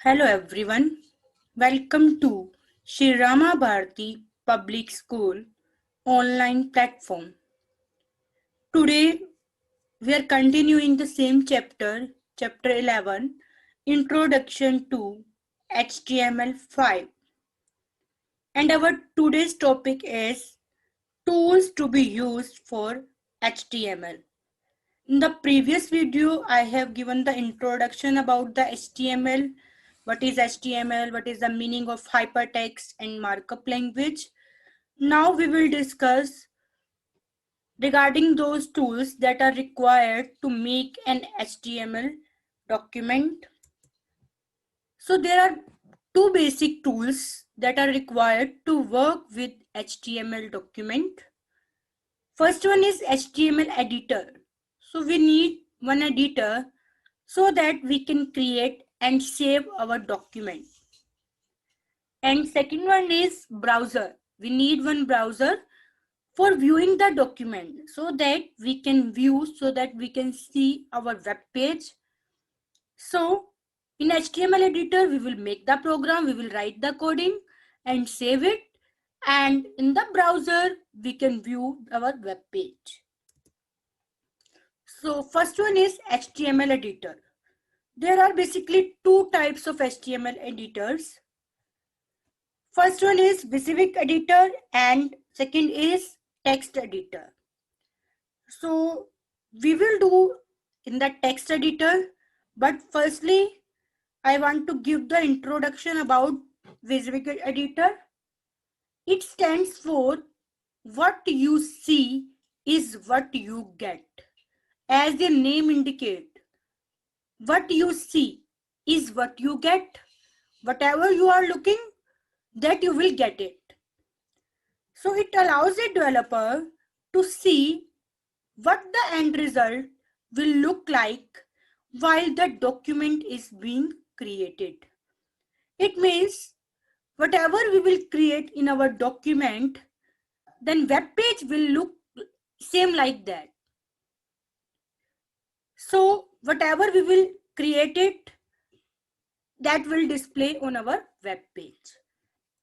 Hello everyone, welcome to Shri Rama Bharati Public School online platform. Today we are continuing the same chapter, chapter 11, Introduction to HTML5. And our today's topic is tools to be used for HTML. In the previous video, I have given the introduction about the HTML. What is HTML? What is the meaning of hypertext and markup language? Now we will discuss regarding those tools that are required to make an HTML document. So there are two basic tools that are required to work with HTML document. First one is HTML editor. So we need one editor so that we can create and save our document. And second one is browser. We need one browser for viewing the document so that we can view, so that we can see our web page. So in HTML editor, we will make the program, we will write the coding and save it. And in the browser, we can view our web page. So first one is HTML editor. There are basically two types of HTML editors. First one is Wysiwyg editor and second is text editor. So we will do in the text editor, but firstly I want to give the introduction about Wysiwyg editor. It stands for what you see is what you get. As the name indicates, what you see is what you get. Whatever you are looking, that you will get it. So it allows a developer to see what the end result will look like while the document is being created. It means whatever we will create in our document, then web page will look same like that. So whatever we will create it, that will display on our web page.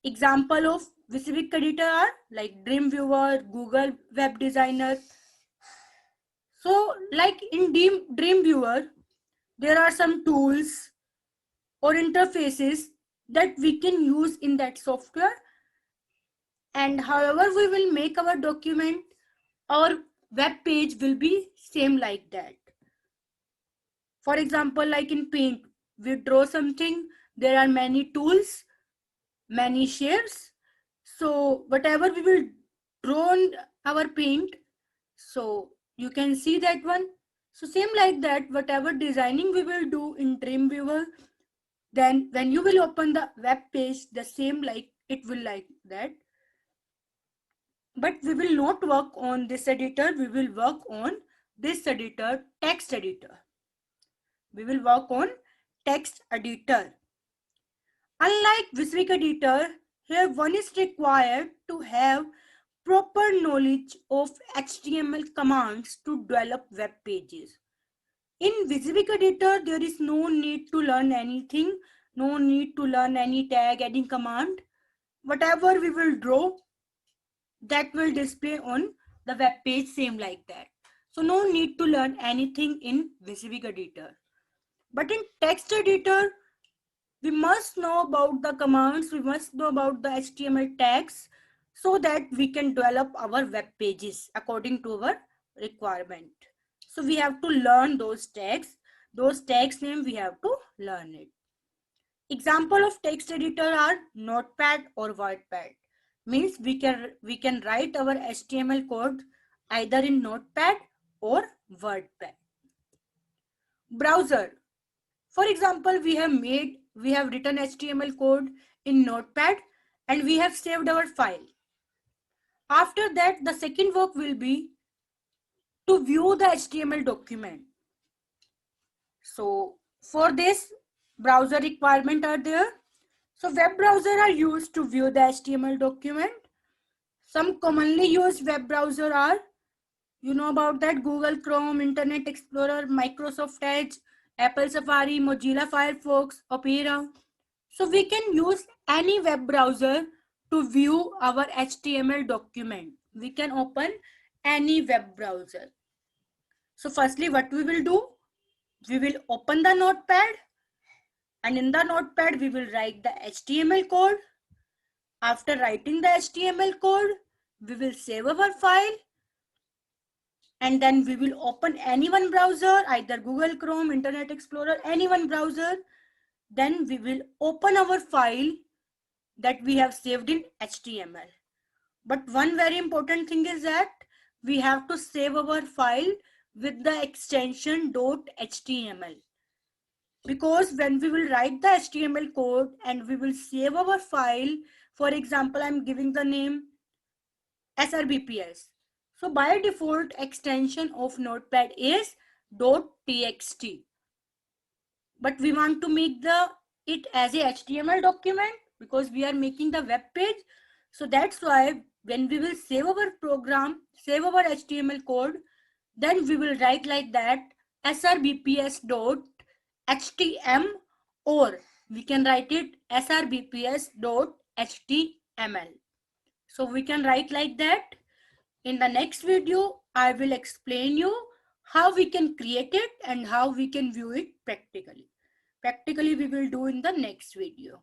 Example of Wysiwyg editor are like Dreamweaver, Google Web Designer. So like in Dreamweaver, there are some tools or interfaces that we can use in that software, and however we will make our document, our web page will be same like that. For example, like in Paint, we draw something, there are many tools, many shapes. So whatever we will draw on our Paint, so you can see that one. So same like that, whatever designing we will do in Dreamweaver, then when you will open the web page, the same like it will like that. But we will not work on this editor, we will work on this editor, text editor. We will work on text editor. Unlike Wysiwyg editor, here one is required to have proper knowledge of HTML commands to develop web pages. In Wysiwyg editor, there is no need to learn anything, no need to learn any tag, any command. Whatever we will draw, that will display on the web page same like that. So no need to learn anything in Wysiwyg editor. But in text editor, we must know about the commands, we must know about the HTML tags so that we can develop our web pages according to our requirement. So we have to learn those tags name we have to learn it. Example of text editor are Notepad or WordPad. Means we can write our HTML code either in Notepad or WordPad. Browser. For example, we have written HTML code in Notepad and we have saved our file. After that, the second work will be to view the HTML document. So for this, browser requirement are there. So web browser are used to view the HTML document. Some commonly used web browser are, you know about that, Google Chrome, Internet Explorer, Microsoft Edge, Apple Safari, Mozilla Firefox, Opera. So we can use any web browser to view our HTML document. We can open any web browser. So firstly, what we will do? We will open the notepad, and in the notepad, we will write the HTML code. After writing the HTML code, we will save our file, and then we will open any one browser, either Google Chrome, Internet Explorer, any one browser. Then we will open our file that we have saved in HTML. But one very important thing is that we have to save our file with the extension .html, because when we will write the HTML code and we will save our file, for example, I'm giving the name SRBPS. So by default, extension of Notepad is .txt. But we want to make it as a HTML document because we are making the web page. So that's why when we will save our program, save our HTML code, then we will write like that srbps.htm, or we can write it srbps.html. So we can write like that. In the next video, I will explain you how we can create it and how we can view it practically. Practically we will do in the next video.